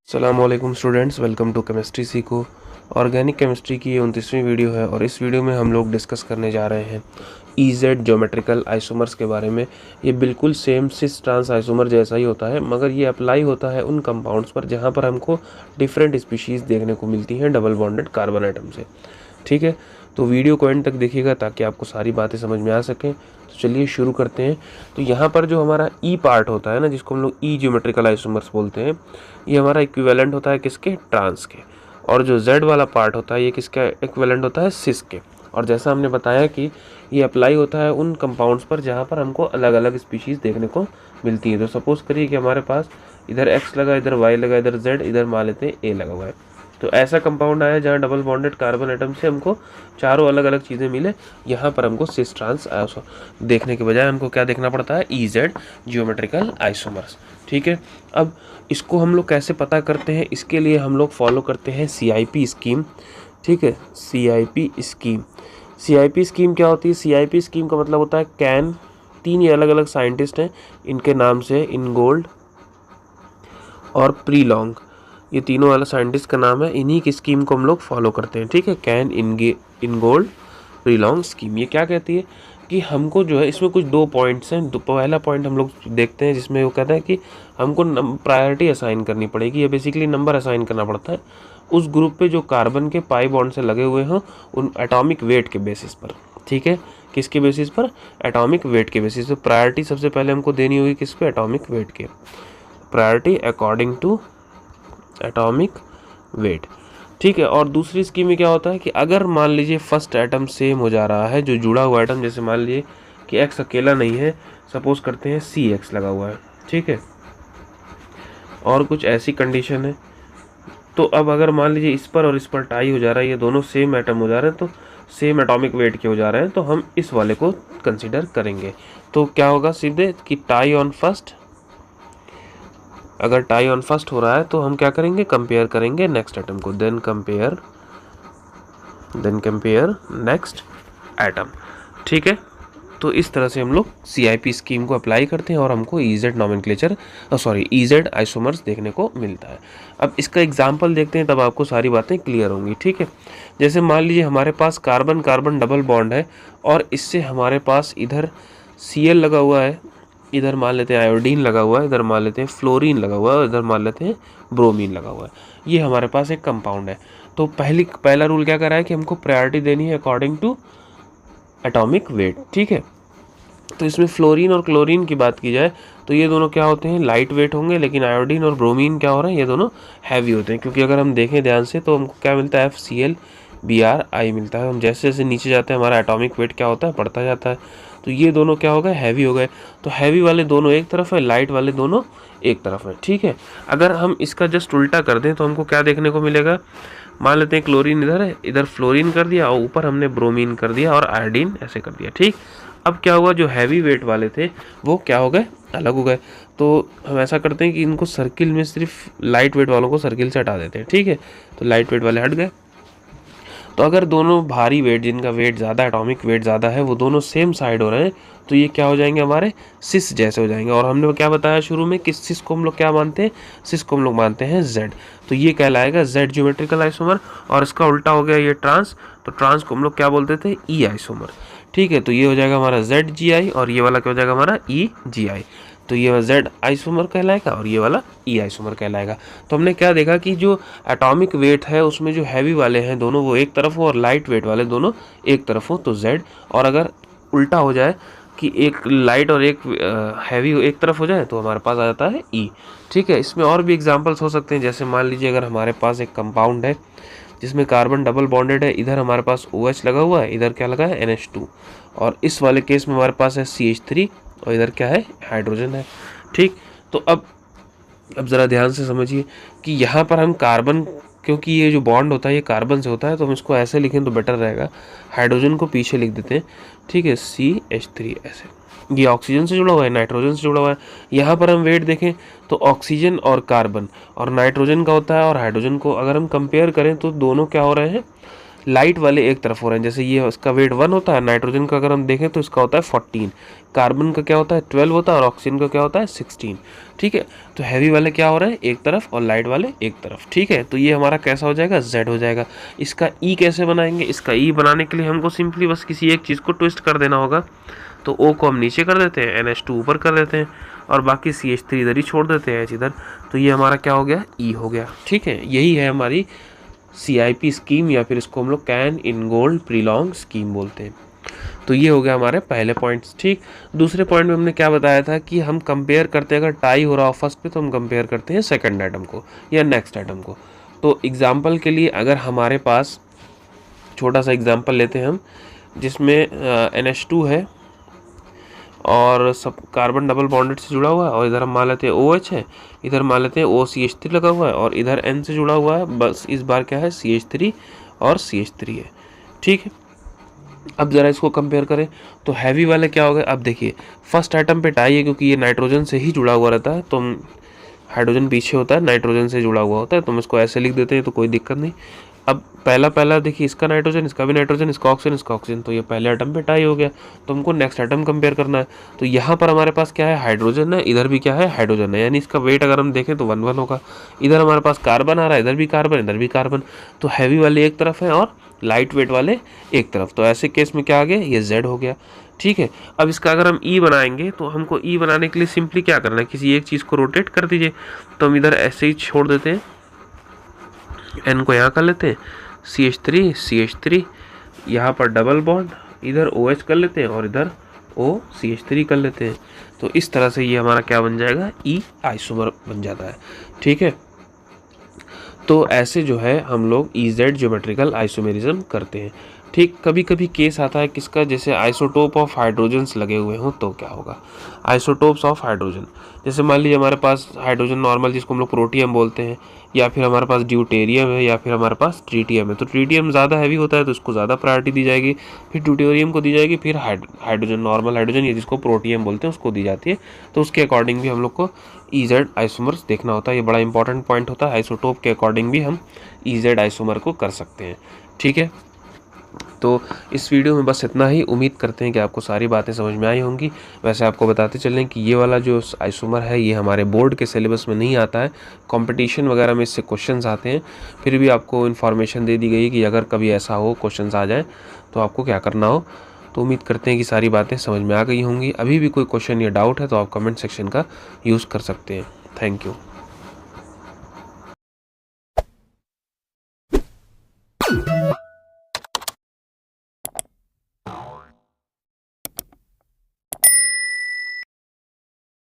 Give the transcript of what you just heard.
अस्सलामुअलैकुम students, welcome to chemistry सीखो। Organic chemistry की ये 29वीं वीडियो है और इस वीडियो में हम लोग डिस्कस करने जा रहे हैं EZ ज्योमेट्रिकल आइसोमर्स के बारे में। ये बिल्कुल सेम सिस ट्रांस आइसोमर जैसा ही होता है, मगर ये अप्लाई होता है उन कंपाउंड्स पर जहाँ पर हमको डिफरेंट स्पीशीज़ देखने को मिलती हैं डबल बॉन्डेड कार्बन आइटम से। ठीक है, तो वीडियो को एंड तक देखिएगा ताकि आपको सारी बातें समझ में आ सकें। तो चलिए शुरू करते हैं। तो यहाँ पर जो हमारा ई पार्ट होता है ना, जिसको हम लोग ई ज्योमेट्रिकल आइसोमर्स बोलते हैं, ये हमारा इक्विवेलेंट होता है किसके? ट्रांस के। और जो जेड वाला पार्ट होता है ये किसका इक्विवेलेंट होता है? सिस के। और जैसा हमने बताया कि ये अप्लाई होता है उन कंपाउंड्स पर जहाँ पर हमको अलग अलग स्पीशीज़ देखने को मिलती है। तो सपोज़ करिए कि हमारे पास इधर एक्स लगा, इधर वाई लगा, इधर जेड, इधर मान लेते हैं ए लगा हुआ है। तो ऐसा कंपाउंड आया जहाँ डबल बॉन्डेड कार्बन एटम से हमको चारों अलग अलग चीज़ें मिले। यहाँ पर हमको सिस ट्रांस देखने के बजाय हमको क्या देखना पड़ता है? EZ geometrical isomers. ठीक है, अब इसको हम लोग कैसे पता करते हैं? इसके लिए हम लोग फॉलो करते हैं CIP स्कीम। ठीक है, CIP स्कीम। CIP स्कीम क्या होती है? CIP स्कीम का मतलब होता है कैन। तीन ये अलग अलग साइंटिस्ट हैं, इनके नाम से इनगोल्ड और प्रीलॉन्ग, ये तीनों वाला साइंटिस्ट का नाम है। इन्हीं की स्कीम को हम लोग फॉलो करते हैं। ठीक है, कैन, इनगोल्ड, प्रीलॉन्ग स्कीम। ये क्या कहती है कि हमको जो है इसमें कुछ दो पॉइंट्स हैं। पहला पॉइंट हम लोग देखते हैं जिसमें वो कहता है कि हमको प्रायोरिटी असाइन करनी पड़ेगी। ये बेसिकली नंबर असाइन करना पड़ता है उस ग्रुप पे जो कार्बन के पाई बॉन्ड से लगे हुए हों, उन एटॉमिक वेट के बेसिस पर। ठीक है, किसके बेसिस पर? एटॉमिक वेट के बेसिस पर। प्रायोरिटी सबसे पहले हमको देनी होगी किस पे? एटॉमिक वेट के। Priority according to atomic weight. ठीक है, और दूसरी स्कीम में क्या होता है कि अगर मान लीजिए फर्स्ट एटम सेम हो जा रहा है, जो जुड़ा हुआ एटम, जैसे मान लीजिए कि एक्स अकेला नहीं है, सपोज करते हैं CX लगा हुआ है। ठीक है, और कुछ ऐसी कंडीशन है, तो अब अगर मान लीजिए इस पर और इस पर टाई हो जा रहा है, ये दोनों सेम एटम हो जा रहे हैं, तो सेम एटॉमिक वेट के हो जा रहे हैं, तो हम इस वाले को कंसिडर करेंगे। तो क्या होगा सीधे कि टाई ऑन फर्स्ट, अगर टाई ऑन फर्स्ट हो रहा है तो हम क्या करेंगे? कंपेयर करेंगे नेक्स्ट एटम को। Then compare next atom. ठीक है, तो इस तरह से हम लोग CIP स्कीम को अप्लाई करते हैं और हमको EZ आइसोमर्स देखने को मिलता है। अब इसका एग्जांपल देखते हैं, तब आपको सारी बातें क्लियर होंगी। ठीक है, जैसे मान लीजिए हमारे पास कार्बन कार्बन डबल बॉन्ड है और इससे हमारे पास इधर Cl लगा हुआ है, इधर मान लेते हैं आयोडीन लगा हुआ है, इधर मान लेते हैं फ्लोरीन लगा हुआ है, इधर मान लेते हैं ब्रोमीन लगा हुआ है। ये हमारे पास एक कंपाउंड है। तो पहला रूल क्या कर रहा है कि हमको प्रायोरिटी देनी है अकॉर्डिंग टू एटॉमिक वेट। ठीक है, तो इसमें फ्लोरीन और क्लोरीन की बात की जाए तो ये दोनों क्या होते हैं? लाइट वेट होंगे, लेकिन आयोडीन और ब्रोमीन क्या हो रहे हैं? ये दोनों हैवी होते हैं। क्योंकि अगर हम देखें ध्यान से तो हमको क्या मिलता है? FCl Br मिलता है। हम जैसे जैसे नीचे जाते हैं हमारा एटॉमिक वेट क्या होता है? बढ़ता जाता है। तो ये दोनों क्या हो गए? हैवी हो गए। तो हैवी वाले दोनों एक तरफ है, लाइट वाले दोनों एक तरफ है। ठीक है, अगर हम इसका जस्ट उल्टा कर दें तो हमको क्या देखने को मिलेगा? मान लेते हैं क्लोरीन इधर है, इधर फ्लोरीन कर दिया और ऊपर हमने ब्रोमीन कर दिया और आयोडीन ऐसे कर दिया। ठीक, अब क्या हुआ? जो हैवी वेट वाले थे वो क्या हो गए? अलग हो गए। तो हम ऐसा करते हैं कि इनको सर्किल में, सिर्फ लाइट वेट वालों को सर्किल से हटा देते हैं। ठीक है, तो लाइट वेट वाले हट गए। तो अगर दोनों भारी वेट, जिनका वेट ज़्यादा, एटॉमिक वेट ज़्यादा है, वो दोनों सेम साइड हो रहे हैं, तो ये क्या हो जाएंगे? हमारे सिस जैसे हो जाएंगे। और हमने क्या बताया शुरू में कि सिस को हम लोग क्या मानते हैं? सिस को हम लोग मानते हैं Z। तो ये कहलाएगा Z ज्योमेट्रिकल आइसोमर। और इसका उल्टा हो गया ये ट्रांस, तो ट्रांस को हम लोग क्या बोलते थे? E isomer. ठीक है, तो ये हो जाएगा हमारा ZGI और ये वाला क्या हो जाएगा? हमारा EGI। तो ये Z आइसोमर कहलाएगा और ये वाला E आइसोमर कहलाएगा। तो हमने क्या देखा कि जो एटॉमिक वेट है उसमें जो हैवी वाले हैं दोनों वो एक तरफ हो और लाइट वेट वाले दोनों एक तरफ हो, तो Z। और अगर उल्टा हो जाए कि एक लाइट और एक हैवी एक तरफ हो जाए तो हमारे पास आ जाता है E। ठीक है, इसमें और भी एग्जांपल्स हो सकते हैं। जैसे मान लीजिए अगर हमारे पास एक कंपाउंड है जिसमें कार्बन डबल बॉन्डेड है, इधर हमारे पास OH लगा हुआ है, इधर क्या लगा है? NH2। और इस वाले केस में हमारे पास है CH3 और इधर क्या है? हाइड्रोजन है। ठीक, तो अब ज़रा ध्यान से समझिए कि यहाँ पर हम कार्बन, क्योंकि ये जो बॉन्ड होता है ये कार्बन से होता है, तो हम इसको ऐसे लिखें तो बेटर रहेगा। हाइड्रोजन को पीछे लिख देते हैं। ठीक है, CH3 ऐसे। ये ऑक्सीजन से जुड़ा हुआ है, नाइट्रोजन से जुड़ा हुआ है। यहाँ पर हम वेट देखें तो ऑक्सीजन और कार्बन और नाइट्रोजन का होता है और हाइड्रोजन को अगर हम कंपेयर करें तो दोनों क्या हो रहे हैं? लाइट वाले एक तरफ हो रहे हैं। जैसे ये इसका वेट 1 होता है, नाइट्रोजन का अगर हम देखें तो इसका होता है 14, कार्बन का क्या होता है 12 होता है और ऑक्सीजन का क्या होता है 16। ठीक है, तो हैवी वाले क्या हो रहे हैं एक तरफ और लाइट वाले एक तरफ। ठीक है, तो ये हमारा कैसा हो जाएगा Z हो जाएगा। इसका E कैसे बनाएंगे? इसका E बनाने के लिए हमको सिंपली बस किसी एक चीज़ को ट्विस्ट कर देना होगा। तो O को हम नीचे कर देते हैं, NH2 ऊपर कर देते हैं और बाकी CH3 इधर ही छोड़ देते हैं H इधर। तो ये हमारा क्या हो गया E हो गया। ठीक है, यही है हमारी CIP स्कीम या फिर इसको हम लोग कैन इनगोल्ड प्रीलॉन्ग स्कीम बोलते हैं। तो ये हो गया हमारे पहले पॉइंट्स। ठीक, दूसरे पॉइंट में हमने क्या बताया था कि हम कंपेयर करते हैं, अगर टाई हो रहा हो फर्स्ट पे तो हम कंपेयर करते हैं सेकंड एटम को या नेक्स्ट एटम को। तो एग्जांपल के लिए अगर हमारे पास छोटा सा एग्जांपल लेते हैं हम, जिसमें NH2 है और सब कार्बन डबल बॉन्डेड से जुड़ा हुआ है और इधर हम मान लेते हैं OH है, इधर मान लेते हैं OCH3 लगा हुआ है और इधर N से जुड़ा हुआ है। बस इस बार क्या है CH3 और CH3 है। ठीक है, अब ज़रा इसको कंपेयर करें तो हैवी वाले क्या हो गए। अब देखिए फर्स्ट एटम पे टाई है क्योंकि ये नाइट्रोजन से ही जुड़ा हुआ रहता है, तो हाइड्रोजन पीछे होता है, नाइट्रोजन से जुड़ा हुआ होता है, तो हम इसको ऐसे लिख देते हैं तो कोई दिक्कत नहीं। अब पहला देखिए इसका नाइट्रोजन, इसका भी नाइट्रोजन, इसका ऑक्सीजन, इसका ऑक्सीजन, तो ये पहले एटम पे टाई हो गया। तो हमको नेक्स्ट एटम कंपेयर करना है। तो यहाँ पर हमारे पास क्या है हाइड्रोजन है, इधर भी क्या है हाइड्रोजन है, यानी इसका वेट अगर हम देखें तो 1-1 होगा। इधर हमारे पास कार्बन आ रहा है, इधर भी कार्बन, इधर भी कार्बन, तो हैवी वाले एक तरफ है और लाइट वेट वाले एक तरफ। तो ऐसे केस में क्या आ गया ये Z हो गया। ठीक है, अब इसका अगर हम E बनाएंगे तो हमको E बनाने के लिए सिंपली क्या करना है, किसी एक चीज़ को रोटेट कर दीजिए। तो हम इधर ऐसे ही छोड़ देते हैं, N को यहाँ कर लेते हैं, CH3 CH3, यहाँ पर डबल बॉन्ड, इधर OH कर लेते हैं और इधर OCH3 कर लेते हैं। तो इस तरह से ये हमारा क्या बन जाएगा E आइसोमर बन जाता है। ठीक है, तो ऐसे जो है हम लोग EZ ज्योमेट्रिकल आइसोमेरिज्म करते हैं। ठीक, कभी कभी केस आता है किसका, जैसे आइसोटोप ऑफ हाइड्रोजन्स लगे हुए हों तो क्या होगा। आइसोटोप्स ऑफ हाइड्रोजन, जैसे मान लीजिए हमारे पास हाइड्रोजन नॉर्मल जिसको हम लोग प्रोटियम बोलते हैं, या फिर हमारे पास ड्यूटेरियम है, या फिर हमारे पास ट्रीटियम है। तो ट्रीटियम ज़्यादा हैवी होता है तो उसको ज़्यादा प्रायोरिटी दी जाएगी, फिर ड्यूटेरियम को दी जाएगी, फिर हाइड्रोजन नॉर्मल हाइड्रोजन या जिसको प्रोटियम बोलते हैं उसको दी जाती है। तो उसके अकॉर्डिंग भी हम लोग को EZ आइसोमर्स देखना होता है। ये बड़ा इंपॉर्टेंट पॉइंट होता है, आइसोटोप के अकॉर्डिंग भी हम EZ आइसोमर को कर सकते हैं। ठीक है, तो इस वीडियो में बस इतना ही। उम्मीद करते हैं कि आपको सारी बातें समझ में आई होंगी। वैसे आपको बताते चलें कि ये वाला जो आइसोमर है ये हमारे बोर्ड के सिलेबस में नहीं आता है, कंपटीशन वगैरह में इससे क्वेश्चंस आते हैं। फिर भी आपको इन्फॉर्मेशन दे दी गई कि अगर कभी ऐसा हो क्वेश्चंस आ जाए तो आपको क्या करना हो। तो उम्मीद करते हैं कि सारी बातें समझ में आ गई होंगी। अभी भी कोई क्वेश्चन या डाउट है तो आप कमेंट सेक्शन का यूज़ कर सकते हैं। Thank you.